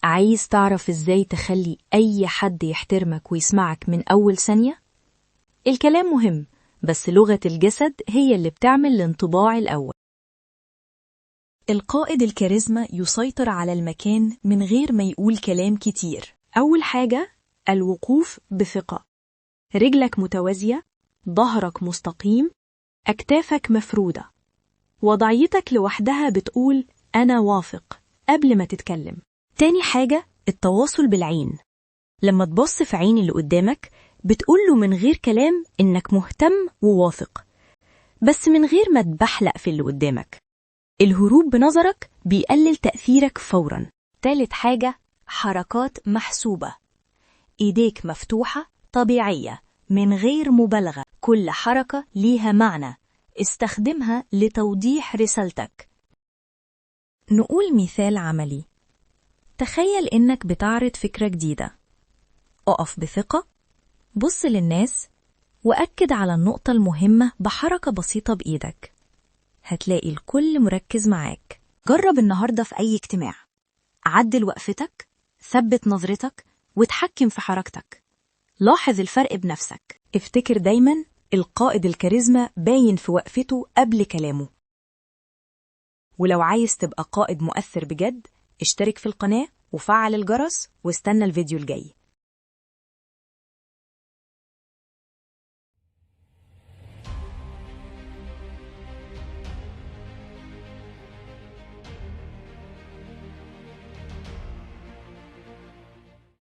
عايز تعرف إزاي تخلي أي حد يحترمك ويسمعك من أول ثانية؟ الكلام مهم، بس لغة الجسد هي اللي بتعمل الانطباع الأول. القائد الكاريزما يسيطر على المكان من غير ما يقول كلام كتير. أول حاجة، الوقوف بثقة. رجلك متوازية، ظهرك مستقيم، أكتافك مفرودة. وضعيتك لوحدها بتقول أنا واثق قبل ما تتكلم. تاني حاجة، التواصل بالعين. لما تبص في عين اللي قدامك بتقوله من غير كلام إنك مهتم وواثق، بس من غير ما تبحلق في اللي قدامك. الهروب بنظرك بيقلل تأثيرك فوراً. تالت حاجة، حركات محسوبة. إيديك مفتوحة طبيعية من غير مبالغة، كل حركة ليها معنى، استخدمها لتوضيح رسالتك. نقول مثال عملي. تخيل إنك بتعرض فكرة جديدة. اقف بثقة، بص للناس، وأكد على النقطة المهمة بحركة بسيطة بإيدك. هتلاقي الكل مركز معاك. جرب النهاردة في أي اجتماع. عدل وقفتك، ثبت نظرتك، وتحكم في حركتك. لاحظ الفرق بنفسك. افتكر دايما القائد الكاريزما باين في وقفته قبل كلامه. ولو عايز تبقى قائد مؤثر بجد، اشترك في القناة وفعل الجرس واستنى الفيديو الجاي.